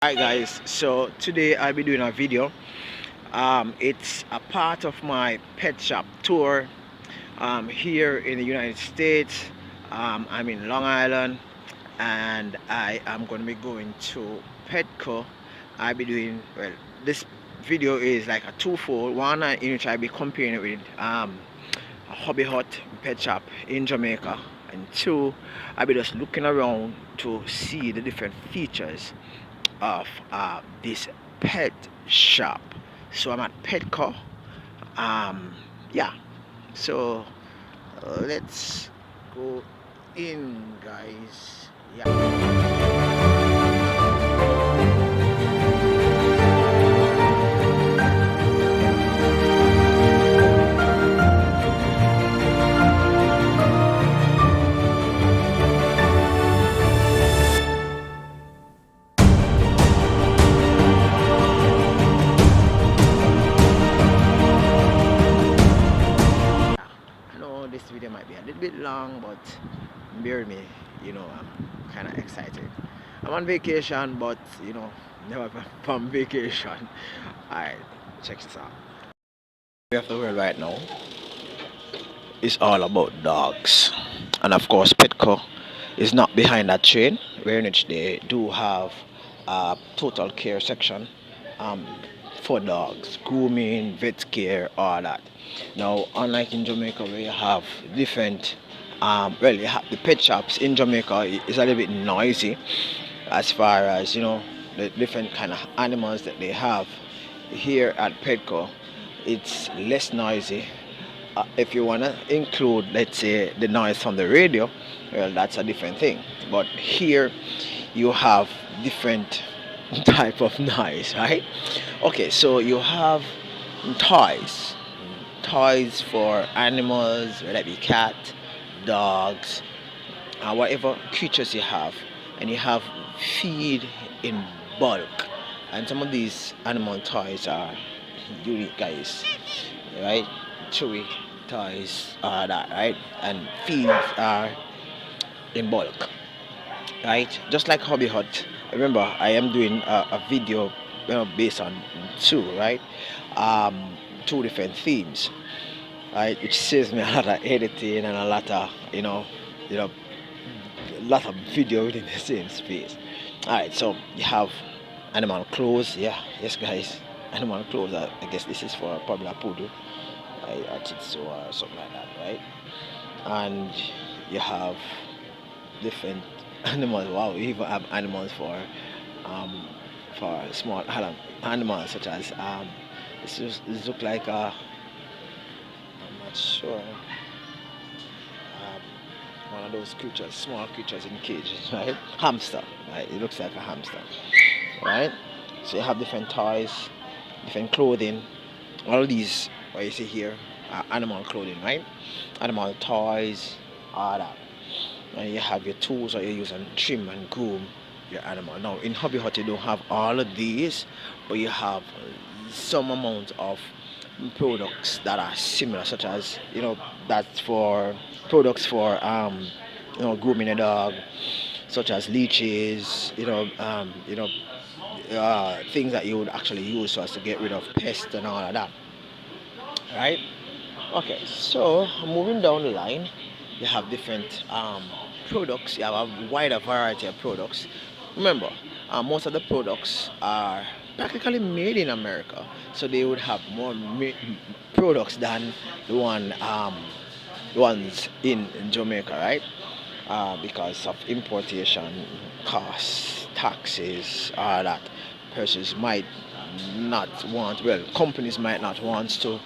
Hi guys, so today I'll be doing a video. It's a part of my pet shop tour here in the United States. I'm in Long Island and I am going to be going to Petco. I'll be doing, well, this video is like a twofold. One, in which I'll be comparing it with a hobby hut pet shop in Jamaica, and two, I'll be just looking around to see the different features of this pet shop. So I'm at Petco. Yeah. So let's go in, guys. Yeah. I know this video might be a little bit long, but bear with me. I'm kind of excited. I'm on vacation, but never from vacation. Alright, check this out. We have the world right now. It's all about dogs, and of course, Petco is not behind that train, where in which they do have a total care section um, for dogs, grooming, vet care, all that. Now, unlike in Jamaica, where you have different, you have the pet shops in Jamaica is a little bit noisy as far as the different kind of animals that they have. Here at Petco, it's less noisy. If you want to include, let's say, the noise from the radio, well, that's a different thing. But here you have different type of noise, right? Okay, so you have toys, toys for animals, whether it be cat, dogs, whatever creatures you have, and you have feed in bulk. And some of these animal toys are unique, guys, right? Chewy toys are that, right? And feeds are in bulk, right? Just like Hobby Hut. Remember, I am doing a video, based on two, right? Two different themes, right? Which saves me a lot of editing and a lot of, you know, a lot of video within the same space. All right, so you have animal clothes, yeah, yes, guys, animal clothes. I guess this is for probably a poodle, right, or Shih or something like that, right? And you have different animals. Wow, you even have animals um small animals such as this look like I'm not sure, one of those creatures, small creatures in cages, right? Hamster, right? It looks like a hamster, right? So you have different toys, different clothing. All these, what you see here, are animal clothing, right? Animal toys, all that. And you have your tools that you use and trim and groom your animal. Now, in Hobby Hut, you don't have all of these, but you have some amount of products that are similar, such as that's for products for grooming a dog, such as leashes, things that you would actually use so as to get rid of pests and all of that, right? Okay, so moving down the line, you have different products. You have a wider variety of products. Remember, most of the products are practically made in America, so they would have more products than the the ones in Jamaica, right? Because of importation costs, taxes, all that. Persons might not want, well, companies might not want to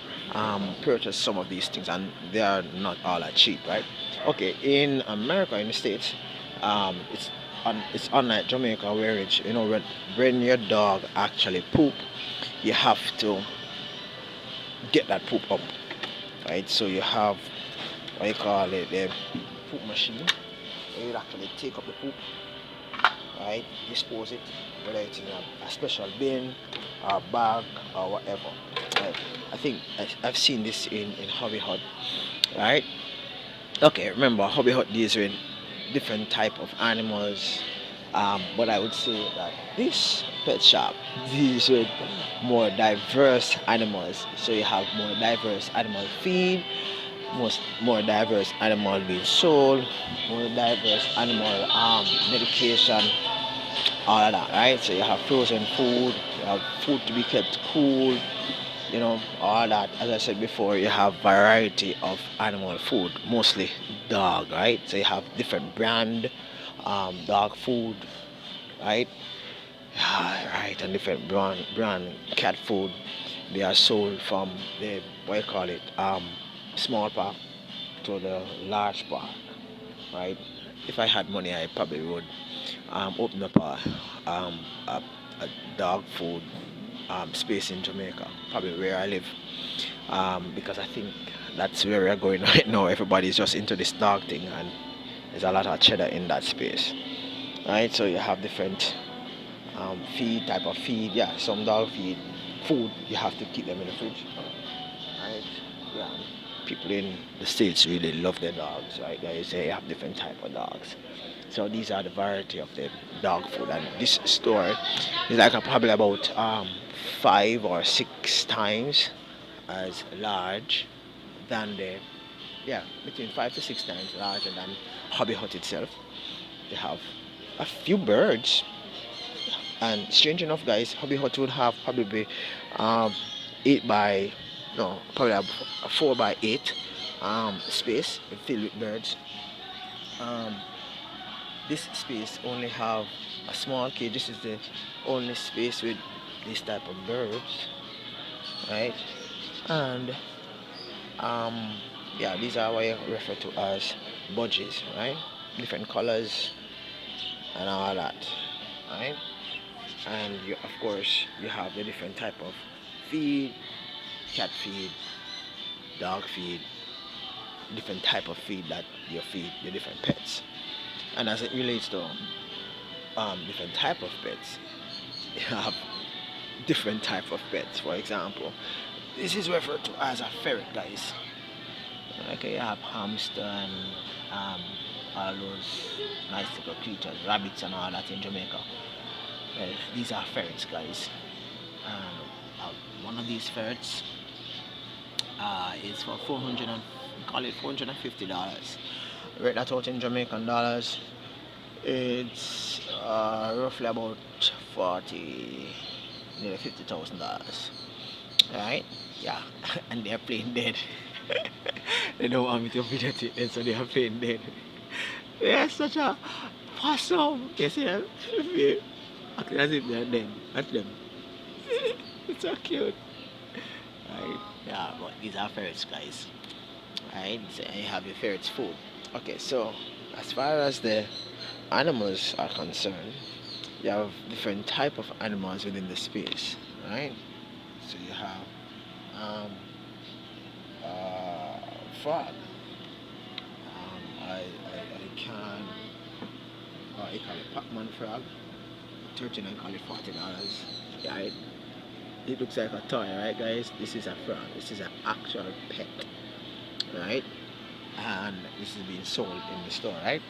purchase some of these things, and they are not all that cheap, right? Okay, in America, in the States, it's unlike Jamaica, where it's, when your dog actually poop, you have to get that poop up, right? So you have what you call it, the poop machine, where you actually take up the poop, right? Dispose it, whether it's in a special bin or bag or whatever. Right? I think I've seen this in Hobby Hut, right? Okay, remember Hobby Hut deals with different type of animals, but I would say that this pet shop deals with more diverse animals. So you have more diverse animal feed, more diverse animal being sold, more diverse animal medication, all of that, right? So you have frozen food, you have food to be kept cool, all that. As I said before, you have variety of animal food, mostly dog, right? So you have different brand dog food, right? Right, and different brand cat food. They are sold from the what you call it small park to the large park, right? If I had money, I probably would open up um, a, a dog food space in Jamaica, probably where I live, because I think that's where we're going right now. Everybody's just into this dog thing, and there's a lot of cheddar in that space, right? So you have different type of feed. Yeah, some dog feed food you have to keep them in the fridge, right? Yeah, people in the states really love their dogs, right? They have different type of dogs. So these are the variety of the dog food, and this store is like probably about 5 or 6 times as large than the yeah, between 5 to 6 times larger than Hobby Hut itself. They have a few birds, and strange enough, guys, Hobby Hut would have probably 8 by no, probably a 4 by 8 space filled with birds. Um, this space only have a small cage. This is the only space with this type of birds, right? And um, yeah, these are what I refer to as budgies, right? Different colors and all that, right? And you, of course, you have the different type of feed, cat feed, dog feed, different type of feed that you feed the different pets. And as it relates to different type of pets, you have different type of pets. For example, this is referred to as a ferret, guys. Okay, you have hamster and um, all those nice little creatures, rabbits and all that in Jamaica. Well, these are ferrets, guys. One of these ferrets is for 400 and call it $450. Rate that out in Jamaican dollars. It's roughly about 40, nearly $50,000. Alright? Yeah. And they're playing dead. They don't want me to video it, so they are playing dead. They're such a possum. You see them? Acting as if they're dead. At them. It's so cute. Right? Yeah, but these are ferrets, guys. Right? So you have your ferrets food. Okay, so as far as the animals are concerned, you have different type of animals within the space, right? So you have um, frog. I can I call it Pac-Man frog. 13 I call it $40. Yeah, it looks like a toy, right, guys? This is a frog. This is an actual pet, right? And this is being sold in the store, right?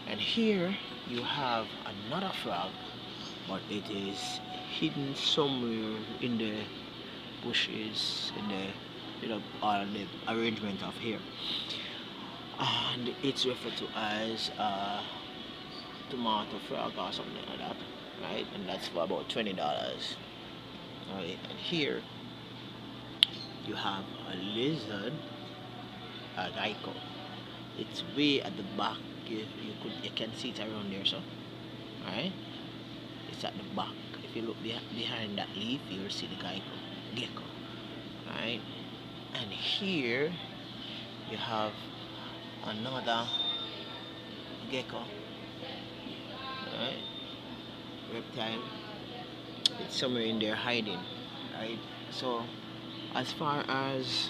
And here you have another frog, but it is hidden somewhere in the bushes, in the all the arrangement of here, and it's referred to as tomato frog or something like that, right? And that's for about $20. Right, and here you have a lizard, a gecko. It's way at the back. You can see it around there, so right. It's at the back. If you look behind that leaf, you'll see the gecko, right? And here you have another gecko, right? Reptile. It's somewhere in there hiding, right? So as far as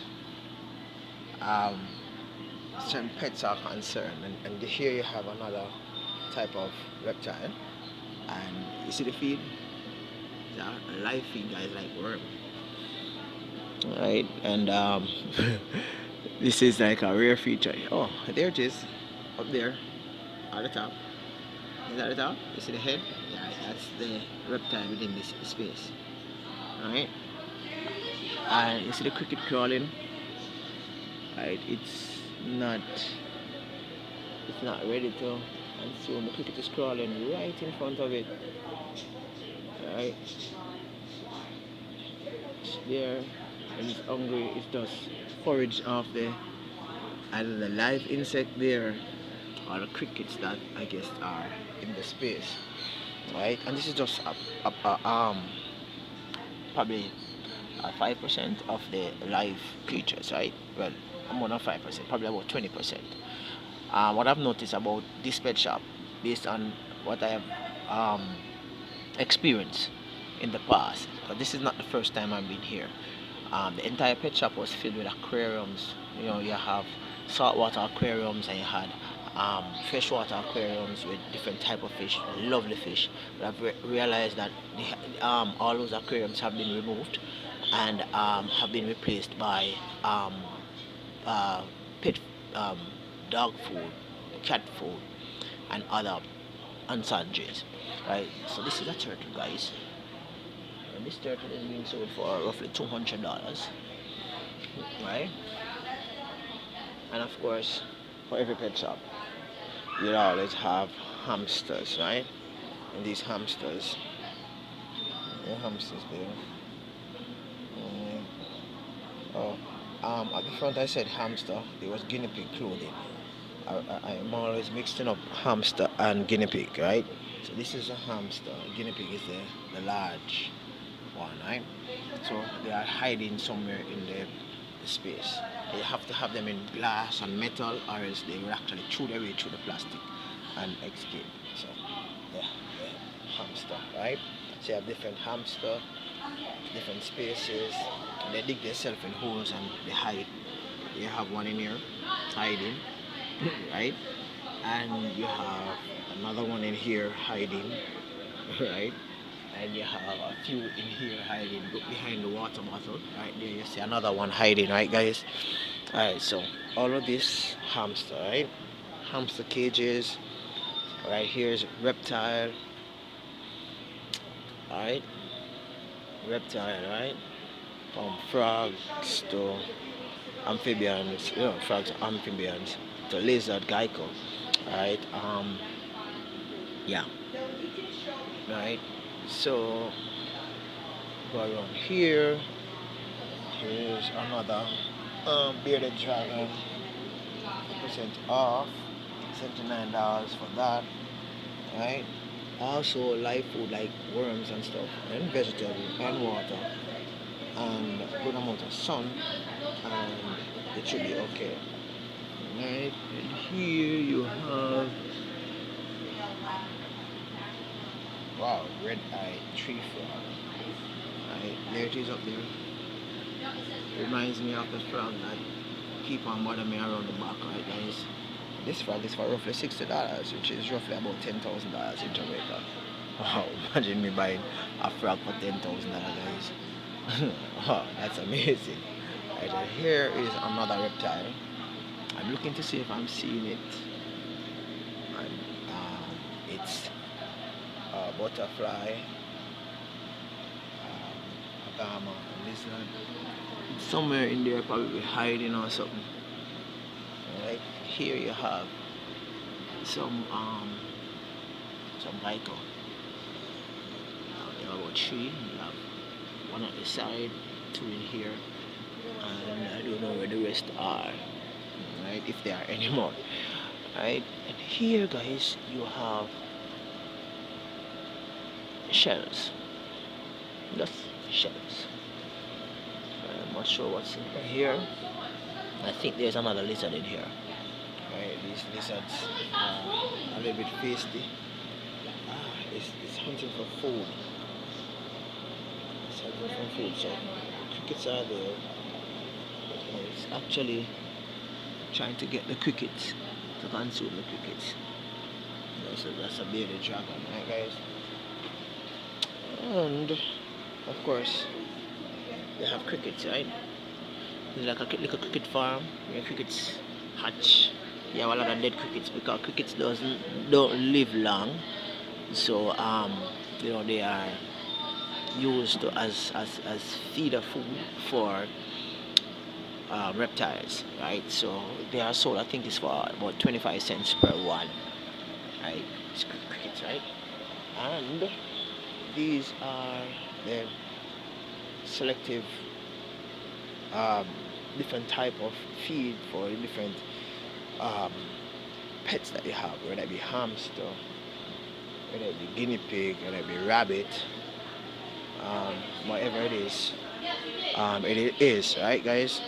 certain pets are concerned, and here you have another type of reptile, and you see the feed. It's a live feed, guys, like worm, right? And this is like a rare feature. Oh, there it is, up there at the top. Is that the top? You see the head? Yeah, That's the reptile within this space. Alright? And you see the cricket crawling? Right? It's not ready to, and soon the cricket is crawling right in front of it. Right? It's there, and it's hungry. It does forage off either the live insect there or the crickets that I guess are in the space. Right? And this is just probably 5% of the live creatures, right? Well, more than 5%, probably about 20%. What I've noticed about this pet shop, based on what I have experienced in the past, because this is not the first time I've been here. The entire pet shop was filled with aquariums. You have saltwater aquariums and you had freshwater aquariums with different type of fish, lovely fish. But I've realized that all those aquariums have been removed and have been replaced by pet dog food, cat food, and other sundries. Right. So this is a turtle, guys. And this turtle is being sold for roughly $200. Right. And of course, for every pet shop, you always have hamsters, right? And these hamsters, the hamsters there. At the front I said hamster. It was guinea pig clothing. I'm always mixing up hamster and guinea pig, right? So this is a hamster. Guinea pig is the large one, right? So they are hiding somewhere in the space. You have to have them in glass and metal, or else they will actually chew their way through the plastic and escape. So the hamster, right? So you have different hamster, different spaces. They dig themselves in holes and they hide. You have one in here hiding, right? And you have another one in here hiding, right? And you have a few in here hiding behind the water bottle. Right there you see another one hiding, right guys? Alright, so all of this hamster, right? Hamster cages. Right here's reptile. Alright? Reptile, right? From frogs to amphibians, frogs, amphibians to lizard, gecko. Right? Yeah. Right? So go around here. Here's another bearded dragon. 50% off. $79 for that. Right? Also live food like worms and stuff, and vegetables and water and a good amount of sun, and it should be okay. Right? And here you have, wow, red eye tree frog. Right, there it is up there. Reminds me of the frog that keep on bothering me around the back, right guys? This frog is for roughly $60, which is roughly about $10,000 in Jamaica. Wow, imagine me buying a frog for $10,000, guys. Wow, that's amazing. Right, and here is another reptile. I'm looking to see if I'm seeing it. And it's a butterfly, a gamma, a lizard. It's somewhere in there, probably hiding or something. Right here you have some gecko. There are about 3. You have one at the side, 2 in here, and I don't know where the rest are. Right, if there are any more. Right, and here, guys, you have shells. Just shells. I'm not sure what's in here. I think there's another lizard in here. Right, these lizards are a little bit feisty. It's hunting for food. It's hunting for food, so crickets are there. It's actually trying to get the crickets to consume the crickets. So that's a bearded dragon, right guys? And of course they have crickets, right? It's like a little cricket farm where crickets hatch. You have a lot of dead crickets because crickets don't live long. So they are used as feeder food for reptiles, right? So they are sold, I think it's for about 25 cents per one, right? It's crickets, right? And these are the selective um, different type of feed for different um, pets that you have, whether it be hamster, whether it be guinea pig, whether it be rabbit, whatever it is, right, guys?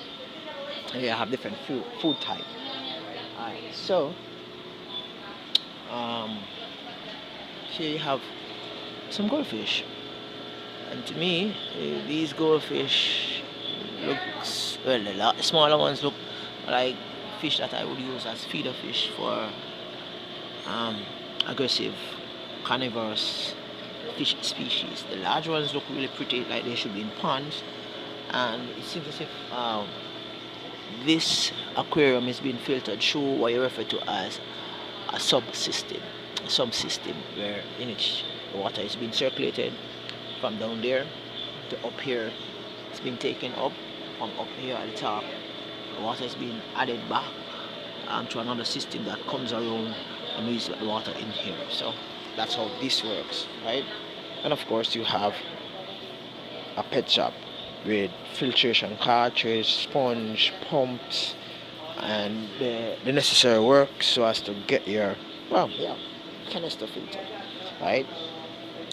And you have different food type. Alright, so um, here you have some goldfish, and to me, these goldfish looks well. The smaller ones look like fish that I would use as feeder fish for um, aggressive carnivorous fish species. The large ones look really pretty, like they should be in ponds, and it seems as if this aquarium is being filtered through what you refer to as a subsystem, where in which the water is being circulated from down there to up here. It's being taken up from up here at the top. The water is being added back to another system that comes around and moves the water in here. So that's how this works, right? And of course, you have a pet shop with filtration cartridge, sponge, pumps, and the necessary work so as to get your canister filter, right?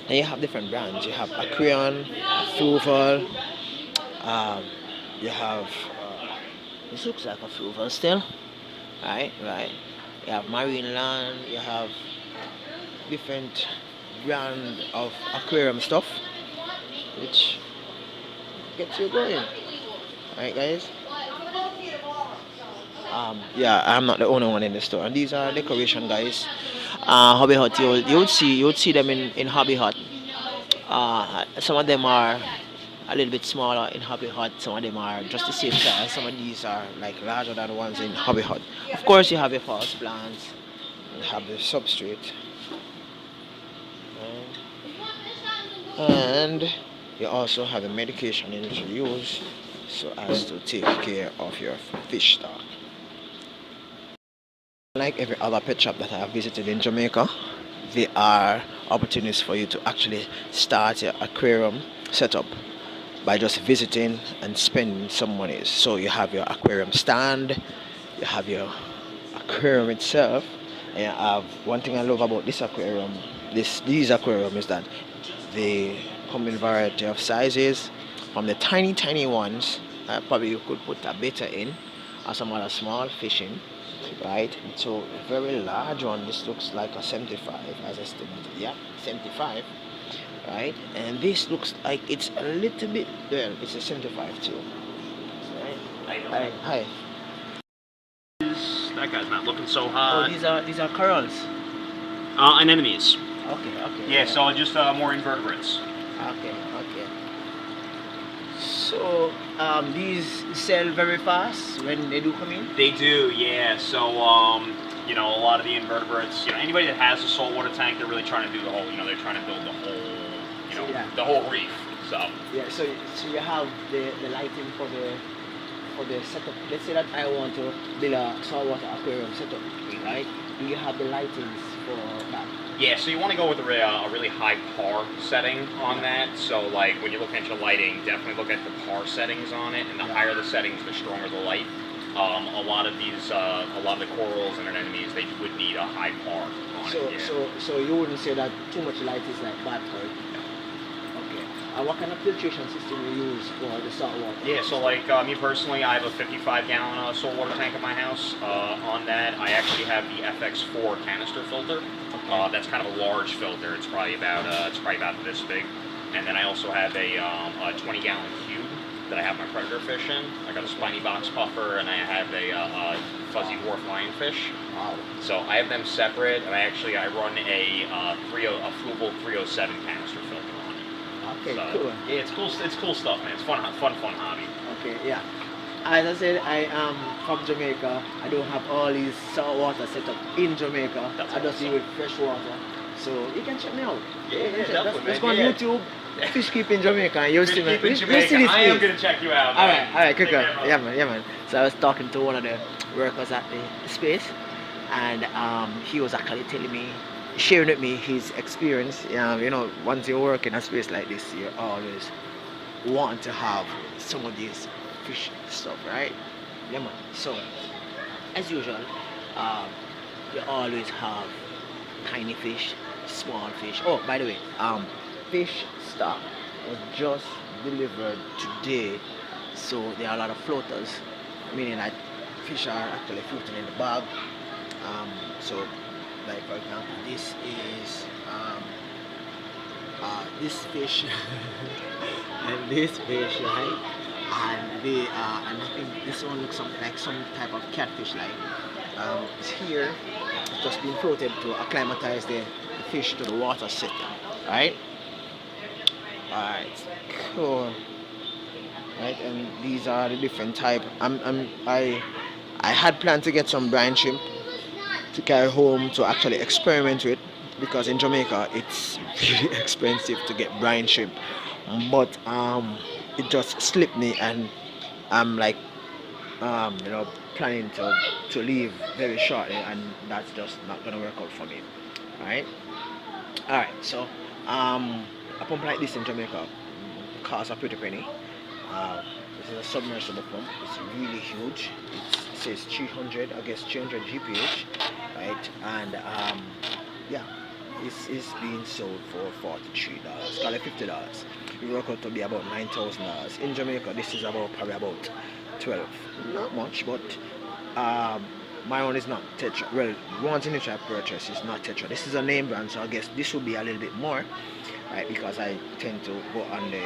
And you have different brands. You have Aquarium, Fruval, you have this looks like a Fruval still, right? You have Marine Land. You have different brand of aquarium stuff, which gets you going, right, guys? Yeah, I'm not the only one in the store, and these are decoration, guys. Hobby Hut, you would see them in Hobby Hut. Some of them are a little bit smaller in Hobby Hut. Some of them are just the same size. Some of these are like larger than the ones in Hobby Hut. Of course, you have your false plants. You have the substrate, and you also have a medication in which you use so as to take care of your fish stock. Like every other pet shop that I have visited in Jamaica, there are opportunities for you to actually start your aquarium setup by just visiting and spending some money. So you have your aquarium stand, you have your aquarium itself, and you have one thing I love about these aquarium is that they come in variety of sizes, from the tiny ones probably you could put a betta in or some other small fish in, right? So very large one, this looks like a 75 as estimated. Yeah, 75, right? And this looks like it's a little bit, well, it's a 75 too, right? Hi. That guy's not looking so Oh, hot. these are corals. Anemones. Okay. Yeah, so just more invertebrates. Okay. So these sell very fast when they do come in. They do, yeah. So a lot of the invertebrates, anybody that has a saltwater tank, they're really trying to do the whole, they're trying to build the whole, the whole reef. So yeah, so you have the lighting for the setup. Let's say that I want to build a saltwater aquarium setup, right? Do you have the lightings for that? Yeah, so you want to go with a really high par setting on that. So like when you're looking at your lighting, definitely look at the par settings on it, and the higher the settings, the stronger the light. A lot of the corals and anemones, they would need a high par on it. Yeah. So you wouldn't say that too much light is like bad for it? Okay. And what kind of filtration system you use for the salt water? Yeah, so like me personally, I have a 55-gallon saltwater tank at my house. On that, I actually have the FX4 canister filter. That's kind of a large filter. It's probably about this big. And then I also have a 20-gallon cube that I have my predator fish in. I got a spiny box puffer, and I have a fuzzy dwarf lionfish. Wow. So I have them separate, and I run a Frugal 307 canister filter on it. Okay, So, cool. yeah, it's cool. It's cool stuff, man. It's fun hobby. Okay, yeah. As I said, I am from Jamaica. I don't have all these salt water set up in Jamaica. That's I just awesome. deal with fresh water. So you can check me out. Yeah, definitely, Let's man. go on Yeah. YouTube. Fish keeping Jamaica, and you'll see me. Keep in You'll Jamaica. see this I am place. gonna check you out. All Man. right, quick. Take care, brother. Yeah, man. So I was talking to one of the workers at the space, and he was actually telling me, sharing with me his experience. You know, once you work in a space like this, you always want to have some of these fish stuff, right? Yeah, man. So as usual, um, we always have tiny fish, small fish. Oh, by the way, fish stock was just delivered today, so there are a lot of floaters, meaning that fish are actually floating in the bag. Um, so, like for example, this is this fish and this fish, right? And I think this one looks something like some type of catfish, like it's here. It's just been floated to acclimatize the fish to the water system, right? Alright, cool. Right, and these are the different type. I had planned to get some brine shrimp to carry home to actually experiment with, because in Jamaica it's really expensive to get brine shrimp. But it just slipped me, and I'm like you know, planning to leave very shortly, and that's just not gonna work out for me. Right? Alright, so a pump like this in Jamaica costs a pretty penny. This is a submersible pump. It's really huge. It says 300, I guess 300 GPH, right? And yeah, this is being sold for $43, call it $50. It work out to be about $9,000. In Jamaica, this is about probably about 12. Not much, but my one is not Tetra. Well, the ones in which I purchased is not Tetra. This is a name brand, so I guess this will be a little bit more, right? Because I tend to go on the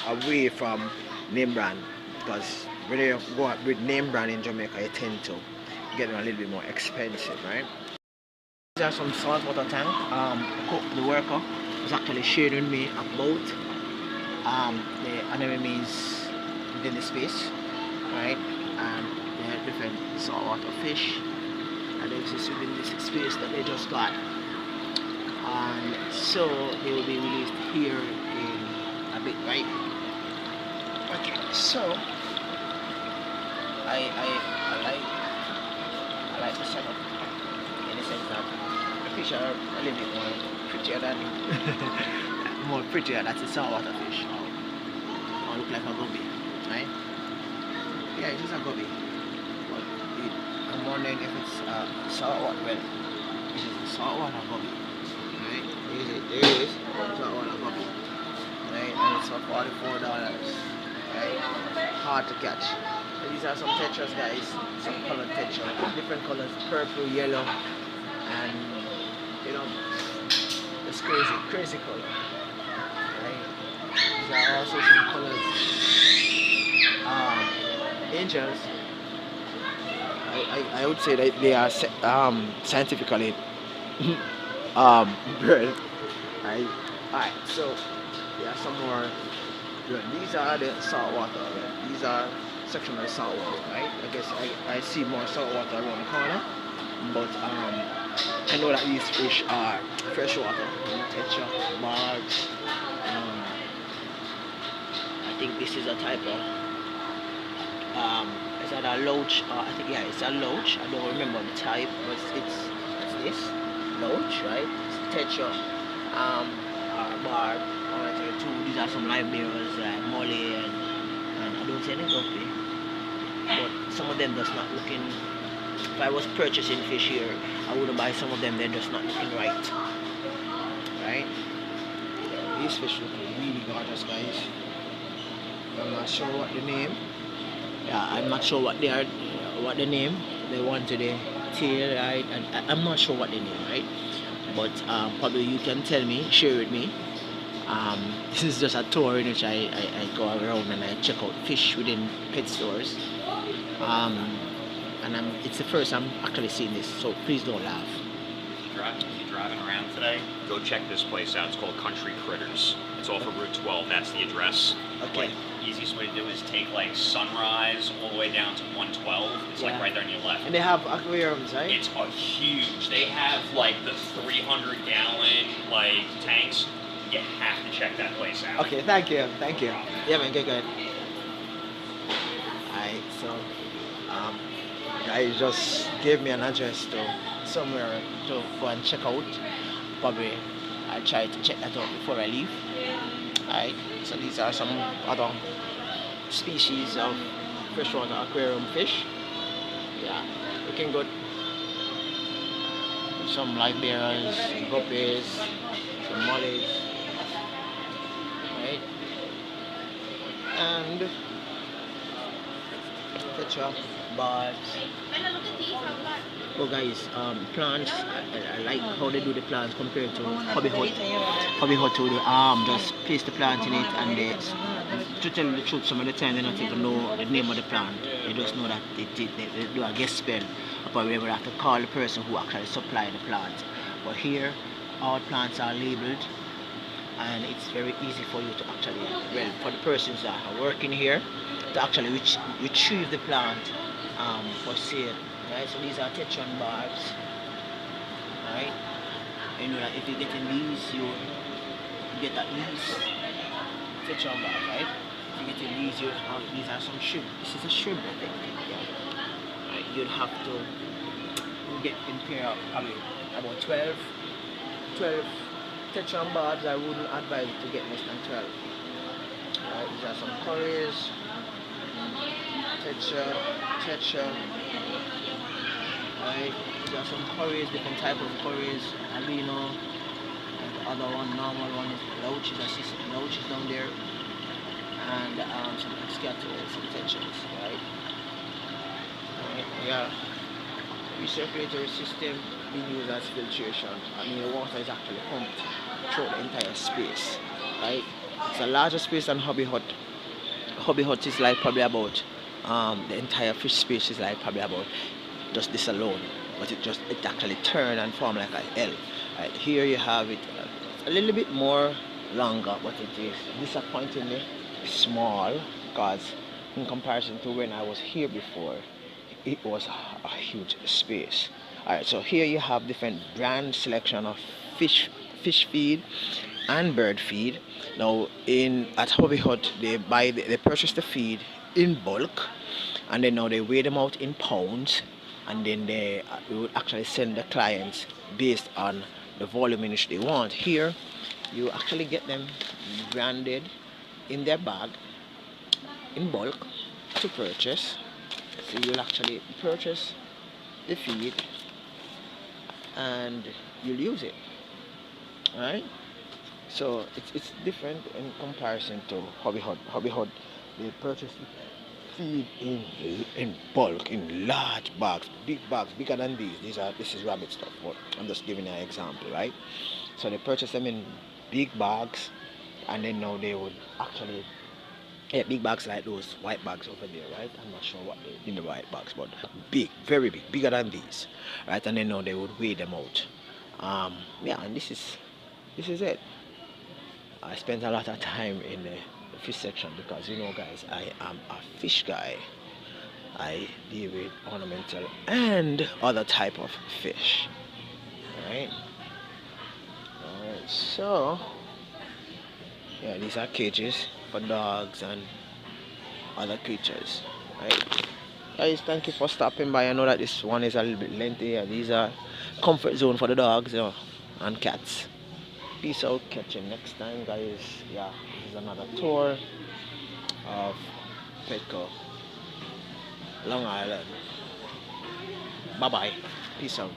away from name brand, because when you go out with name brand in Jamaica, you tend to get them a little bit more expensive, right? These are some saltwater tank. The worker was actually sharing me about the anemones within the space, right? And they are different saltwater fish that exist within this space that they just got, and so they will be released here in a bit, right? Okay, so I like the setup in the sense that the fish are a little bit more prettier than more prettier. That's a saltwater fish. Or look like a goby, right? Yeah, it is a goby, but I'm wondering if it's saltwater. Well, this is a saltwater goby, right? There it is, saltwater goby, right? And it's for $44, right? Hard to catch. And these are some tetras, guys. Some colored tetra, different colors: purple, yellow, and you know, it's crazy color, right? These are also some colors. Angels. I would say that they are scientifically bred. Right? Alright, so there are some more. These are the saltwater. These are sectional saltwater, right? I guess I see more saltwater around the corner, but I know that these fish are freshwater. Petshop, barbs. I think this is a type of is that a loach? I think, yeah, it's a loach. I don't remember the type, but it's this loach, right? It's tetra, barb. Two. These are some live bearers like molly, and I don't see any guppy. But some of them just not looking. If I was purchasing fish here, I wouldn't buy some of them. They're just not looking right. Right? These fish look really gorgeous, guys. I'm not sure what the name. Yeah, I'm not sure what they are, what the name. They want to the tail, right? And I'm not sure what the name, right? But probably you can tell me, share with me. This is just a tour in which I go around and I check out fish within pet stores. And it's the first I'm actually seeing this, so please don't laugh. Keep driving around today, go check this place out. It's called Country Critters. It's off of Route 12. That's the address. Okay. Like, easiest way to do is take like Sunrise all the way down to 112. It's like right there on your left. And they have aquariums, right? It's a huge. They have like the 300-gallon like tanks. You have to check that place out. Okay, thank you. Yeah, man, good. Alright, so guys just gave me an address to somewhere to go and check out. Probably I'll try to check that out before I leave. Alright, so these are some other species of freshwater aquarium fish. Yeah, looking good. Some light bearers, some guppies, some mollies. Right? And Petshop, barbs. Oh guys, plants, I like how they do the plants compared to Hobby Hut. Hobby Hut would just place the plant in it, and they, to tell the truth, some of the time they don't even know the name of the plant. They just know that they do a guest spell, but we will have to call the person who actually supply the plant. But here, all plants are labeled, and it's very easy for you to actually, well, for the persons that are working here, to actually retrieve the plant for sale. Right, so these are tetron barbs. Right, you know that if you're getting these, you get at least tetron barbs. Right, if you're getting these, you have, these are some shrimp. This is a shrimp, I think. Yeah. Right, you'd have to get in pair of probably about 12 tetron barbs. I wouldn't advise to get less than 12. Right, these are some curries. Tetra. Right, there are some curries, different type of curries, albino, and the other one, normal one is leashes. I see some leashes down there, and some escatos, some tetras, right? Yeah, recirculatory system being used as filtration. I mean, the water is actually pumped through the entire space, right? It's a larger space than Hobby Hut. Hobby Hut is like probably about the entire fish space is like probably about just this alone, but it actually turn and form like an L. Right here you have it a little bit more longer, but it is disappointingly small, because in comparison to when I was here before, it was a huge space. Alright, so here you have different brand selection of fish feed and bird feed. Now at Hobby Hut they purchase the feed in bulk, and then now they weigh them out in pounds, and then they would actually send the clients based on the volume in which they want. Here you actually get them branded in their bag in bulk to purchase. So you'll actually purchase the feed and you'll use it. Alright? So it's different in comparison to Hobby Hut. Hobby Hut, they purchase feed in bulk, in large bags, big bags, bigger than these. This is rabbit stuff, but I'm just giving you an example, right? So they purchase them in big bags, and then now they would actually big bags like those white bags over there, right? I'm not sure what in the white bags, but big, very big, bigger than these, right? And then now they would weigh them out. Yeah, and this is it. I spent a lot of time in the fish section because, you know, guys, I am a fish guy. I deal with ornamental and other type of fish. Alright, so yeah, these are cages for dogs and other creatures. Right, guys, thank you for stopping by. I know that this one is a little bit lengthy. These are comfort zone for the dogs, you know, and cats. Peace out, catch you next time, guys. Yeah, this is another tour of Petco, Long Island. Bye bye. Peace out.